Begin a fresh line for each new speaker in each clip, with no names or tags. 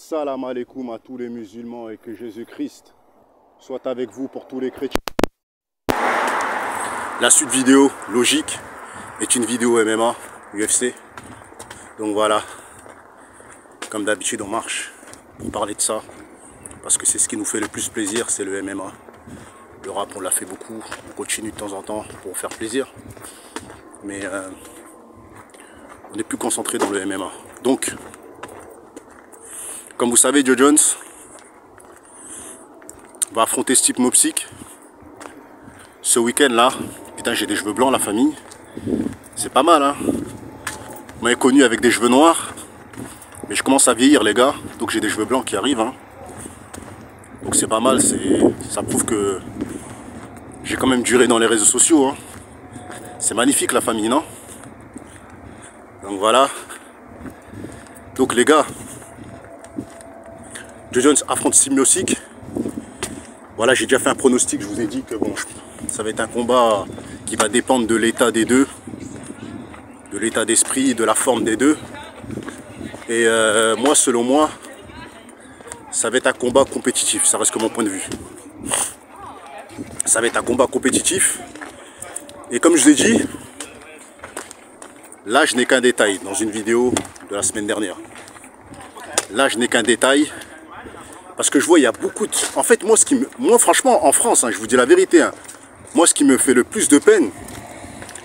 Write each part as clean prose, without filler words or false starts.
Salam alaikum à tous les musulmans et que Jésus-Christ soit avec vous pour tous les chrétiens. La suite vidéo logique est une vidéo MMA, UFC. Donc voilà, comme d'habitude on marche pour parler de ça. Parce que c'est ce qui nous fait le plus plaisir, c'est le MMA. Le rap on l'a fait beaucoup, on continue de temps en temps pour faire plaisir. Mais on est plus concentré dans le MMA. Donc, comme vous savez, Joe Jones va affronter Stipe Miocic ce week-end là. Putain, j'ai des cheveux blancs, la famille. C'est pas mal, hein. Vous m'avez connu avec des cheveux noirs. Mais je commence à vieillir, les gars. Donc j'ai des cheveux blancs qui arrivent, hein. Donc c'est pas mal. Ça prouve que j'ai quand même duré dans les réseaux sociaux, hein. C'est magnifique, la famille, non? Donc voilà. Donc les gars, Joe Jones affronte Stipe Miocic. Voilà, j'ai déjà fait un pronostic. Je vous ai dit que bon, ça va être un combat qui va dépendre de l'état des deux, de l'état d'esprit, de la forme des deux. Et moi, selon moi, ça va être un combat compétitif. Ça reste que mon point de vue. Ça va être un combat compétitif. Et comme je vous ai dit, là, je n'ai qu'un détail dans une vidéo de la semaine dernière. Là, je n'ai qu'un détail. Parce que je vois, il y a beaucoup de... En fait, moi franchement, en France, hein, je vous dis la vérité, hein, moi, ce qui me fait le plus de peine,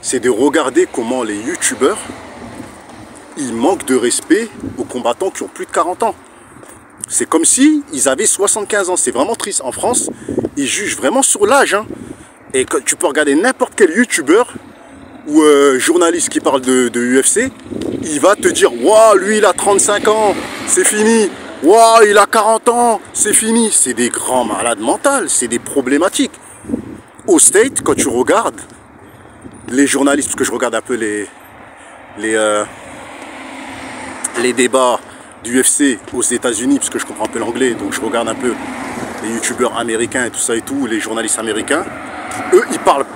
c'est de regarder comment les youtubeurs, ils manquent de respect aux combattants qui ont plus de 40 ans. C'est comme si ils avaient 75 ans. C'est vraiment triste. En France, ils jugent vraiment sur l'âge. Hein. Et quand tu peux regarder n'importe quel youtubeur ou journaliste qui parle de UFC, il va te dire « Waouh, lui, il a 35 ans, c'est fini. Waouh, il a 40 ans, c'est fini. » C'est des grands malades mentaux, c'est des problématiques. Au State, quand tu regardes les journalistes, parce que je regarde un peu les débats du UFC aux États-Unis, parce que je comprends un peu l'anglais, donc je regarde un peu les youtubeurs américains et tout ça et tout, les journalistes américains. Eux, ils parlent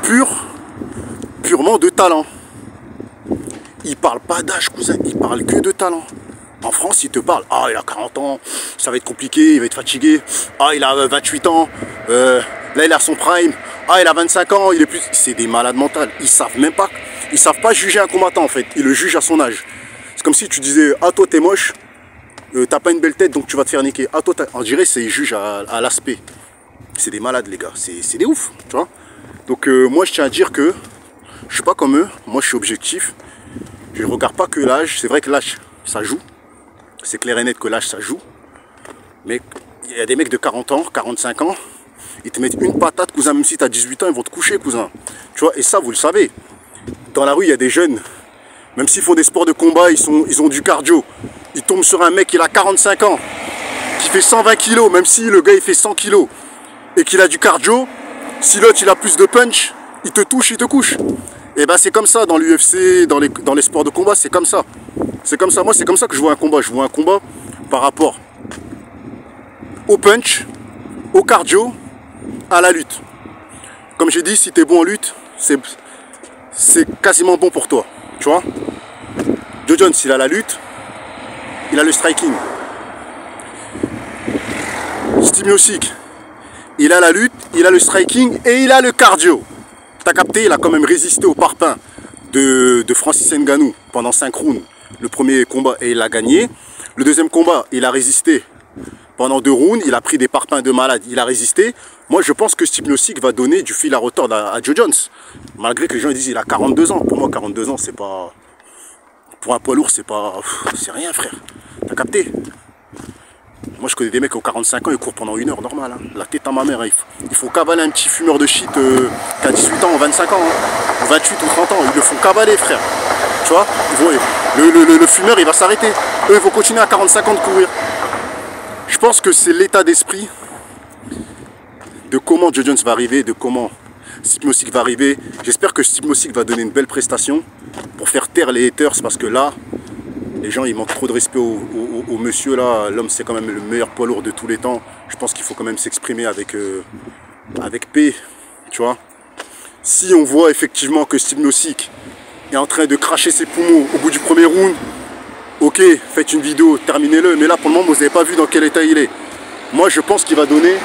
purement de talent. Ils parlent pas d'âge, cousin, ils parlent que de talent. En France, ils te parlent, ah, il a 40 ans, ça va être compliqué, il va être fatigué. Ah, il a 28 ans, là, il a son prime. Ah, il a 25 ans, il est plus... C'est des malades mentales. Ils savent même pas. Ils savent pas juger un combattant, en fait. Ils le jugent à son âge. C'est comme si tu disais, ah, toi, t'es moche, t'as pas une belle tête, donc tu vas te faire niquer. Ah, toi, on dirait, c'est ils jugent à l'aspect. C'est des malades, les gars. C'est des ouf, tu vois. Donc, moi, je tiens à dire que je suis pas comme eux. Moi, je suis objectif. Je ne regarde pas que l'âge. C'est vrai que l'âge, ça joue. C'est clair et net que l'âge, ça joue. Mais il y a des mecs de 40 ans, 45 ans, ils te mettent une patate, cousin, même si tu as 18 ans, ils vont te coucher, cousin. Tu vois, et ça, vous le savez. Dans la rue, il y a des jeunes, même s'ils font des sports de combat, ils ont du cardio. Ils tombent sur un mec, il a 45 ans, qui fait 120 kilos, même si le gars, il fait 100 kilos, et qu'il a du cardio, si l'autre, il a plus de punch, il te touche, il te couche. Et ben c'est comme ça dans l'UFC, dans les sports de combat, c'est comme ça. C'est comme ça, moi c'est comme ça que je vois un combat. Je vois un combat par rapport au punch, au cardio, à la lutte. Comme j'ai dit, si tu es bon en lutte, c'est quasiment bon pour toi. Tu vois, Joe Jones, il a la lutte, il a le striking. Stipe Miocic, il a la lutte, il a le striking et il a le cardio. T'as capté, il a quand même résisté au parpaing de Francis Ngannou pendant 5 rounds. Le premier combat et il a gagné. Le deuxième combat, il a résisté pendant 2 rounds. Il a pris des parpaings de malade, il a résisté. Moi, je pense que Stipe Miocic va donner du fil à retordre à Joe Jones. Malgré que les gens disent qu'il a 42 ans. Pour moi, 42 ans, c'est pas... Pour un poids lourd, c'est pas... C'est rien, frère. T'as capté? Moi, je connais des mecs qui ont 45 ans, ils courent pendant 1 heure, normal. Hein. La tête à ma mère, hein. Il faut cavaler un petit fumeur de shit qui a 18 ans ou 25 ans, hein. 28 ou 30 ans. Ils le font cavaler, frère. Tu vois, le fumeur, il va s'arrêter. Eux, ils vont continuer à 45 ans de courir. Je pense que c'est l'état d'esprit de comment Joe Jones va arriver, de comment Stipe Miocic va arriver. J'espère que Stipe Miocic va donner une belle prestation pour faire taire les haters, parce que là, les gens, ils manquent trop de respect au monsieur là. L'homme, c'est quand même le meilleur poids lourd de tous les temps. Je pense qu'il faut quand même s'exprimer avec paix, tu vois. Si on voit effectivement que Stipe Miocic est en train de cracher ses poumons au bout du premier round, ok, faites une vidéo, terminez-le, mais là pour le moment vous n'avez pas vu dans quel état il est. Moi je pense qu'il va donner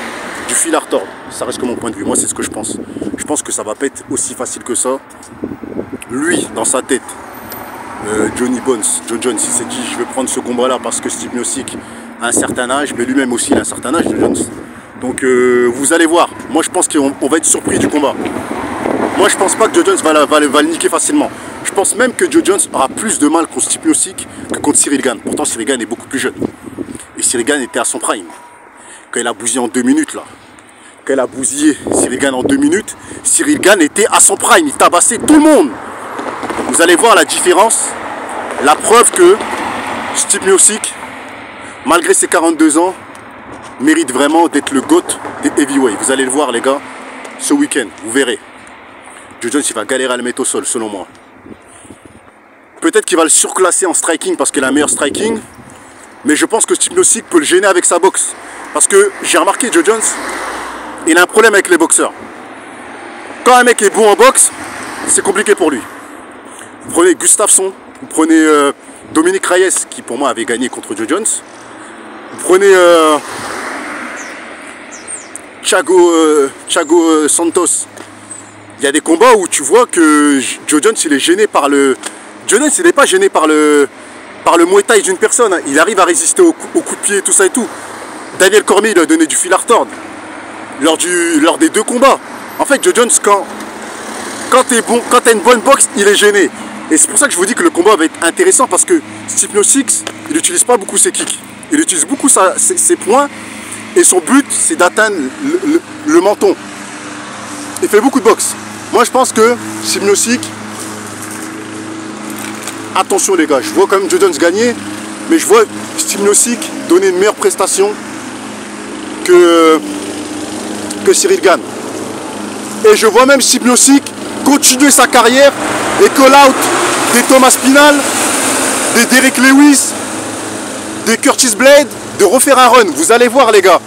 du fil à retordre. Ça reste que mon point de vue, moi c'est ce que je pense. Je pense que ça va pas être aussi facile que ça. Lui, dans sa tête, Joe Jones, il s'est dit je vais prendre ce combat là parce que Stipe Miocic a un certain âge, mais lui-même aussi il a un certain âge, Joe Jones. Donc vous allez voir, moi je pense qu'on va être surpris du combat. Moi je pense pas que Joe Jones va le niquer facilement. Je pense même que Joe Jones aura plus de mal contre Stipe Miocic que contre Cyril Gane. Pourtant Cyril Gane est beaucoup plus jeune. Et Cyril Gane était à son prime. Quand il a bousillé en 2 minutes là. Quand il a bousillé Cyril Gane en 2 minutes, Cyril Gane était à son prime. Il tabassait tout le monde. Vous allez voir la différence. La preuve que Stipe Miocic, malgré ses 42 ans, mérite vraiment d'être le GOAT des heavyweight. Vous allez le voir les gars, ce week-end, vous verrez. Joe Jones il va galérer à le mettre au sol selon moi. Peut-être qu'il va le surclasser en striking parce qu'il a un meilleur striking. Mais je pense que Stipe Miocic peut le gêner avec sa boxe. Parce que j'ai remarqué Joe Jones, il a un problème avec les boxeurs. Quand un mec est bon en boxe, c'est compliqué pour lui. Vous prenez Gustafsson, vous prenez Dominique Reyes, qui pour moi avait gagné contre Joe Jones. Vous prenez Thiago Santos. Il y a des combats où tu vois que Joe Jones il est gêné par le... Joe Jones il n'est pas gêné par le Muay Thai d'une personne. Il arrive à résister au coup de pied, tout ça et tout. Daniel Cormier il a donné du fil à retordre lors des 2 combats. En fait Joe Jones quand tu es bon, quand tu as une bonne boxe, il est gêné. Et c'est pour ça que je vous dis que le combat va être intéressant parce que Stipe Miocic, il n'utilise pas beaucoup ses kicks. Il utilise beaucoup ses points et son but c'est d'atteindre le menton. Il fait beaucoup de boxe. Moi je pense que Stipe Miocic, attention les gars, je vois quand même Joe Jones gagner, mais je vois Stipe Miocic donner une meilleure prestation que Cyril Gane. Et je vois même Stipe Miocic continuer sa carrière et call out des Thomas Spinal, des Derek Lewis, des Curtis Blade, de refaire un run. Vous allez voir les gars,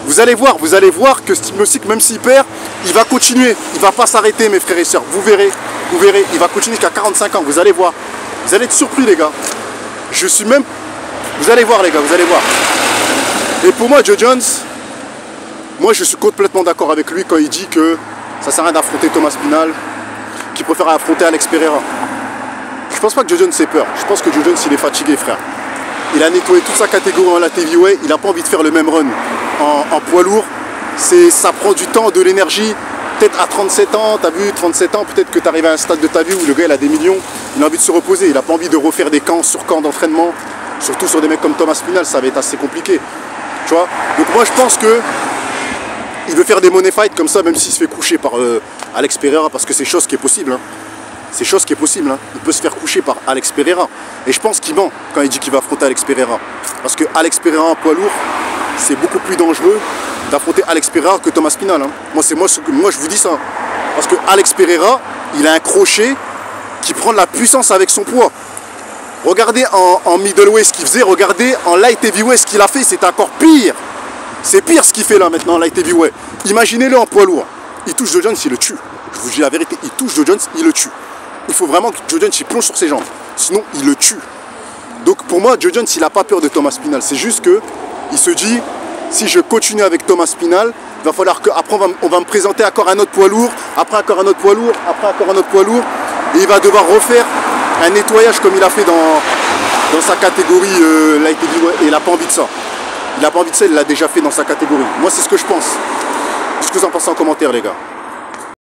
vous allez voir que Stipe Miocic, même s'il perd, il va continuer, il va pas s'arrêter mes frères et sœurs, vous verrez, il va continuer jusqu'à 45 ans, vous allez voir, vous allez être surpris les gars, je suis même, vous allez voir les gars, vous allez voir. Et pour moi Joe Jones, moi je suis complètement d'accord avec lui quand il dit que ça sert à rien d'affronter Thomas Spinal, qu'il préfère affronter Alex Pereira. Je pense pas que Joe Jones ait peur, je pense que Joe Jones il est fatigué frère. Il a nettoyé toute sa catégorie en light heavyweight, il n'a pas envie de faire le même run en poids lourd. Ça prend du temps, de l'énergie. Peut-être à 37 ans, tu as vu, 37 ans, peut-être que tu arrives à un stade de ta vie où le gars il a des millions, il a envie de se reposer, il n'a pas envie de refaire des camps sur camps d'entraînement, surtout sur des mecs comme Thomas Spinal, ça va être assez compliqué. Tu vois. Donc moi je pense que il veut faire des money fights comme ça, même s'il se fait coucher par Alex Pereira, parce que c'est chose qui est possible. Hein. C'est chose qui est possible. Hein. Il peut se faire coucher par Alex Pereira. Et je pense qu'il ment quand il dit qu'il va affronter Alex Pereira. Parce que Alex Pereira en poids lourd, c'est beaucoup plus dangereux d'affronter Alex Pereira que Thomas Spinal. Hein. Moi je vous dis ça. Parce que Alex Pereira, il a un crochet qui prend de la puissance avec son poids. Regardez en middleweight ce qu'il faisait, regardez en light heavyweight ce qu'il a fait, c'est encore pire. C'est pire ce qu'il fait là maintenant en light heavyweight. Imaginez-le en poids lourd. Il touche Joe Jones, il le tue. Je vous dis la vérité, il touche Joe Jones, il le tue. Il faut vraiment que Joe Jones il plonge sur ses jambes. Sinon, il le tue. Donc pour moi, Joe Jones, il n'a pas peur de Thomas Spinal. C'est juste que il se dit, si je continue avec Thomas Spinal, il va falloir qu'après on va me présenter encore un autre poids lourd, après encore un autre poids lourd, après encore un autre poids lourd. Et il va devoir refaire un nettoyage comme il a fait dans sa catégorie light heavyweight. Et il n'a pas envie de ça. Il n'a pas envie de ça, il l'a déjà fait dans sa catégorie. Moi, c'est ce que je pense. Qu'est-ce que vous en pensez en commentaire, les gars?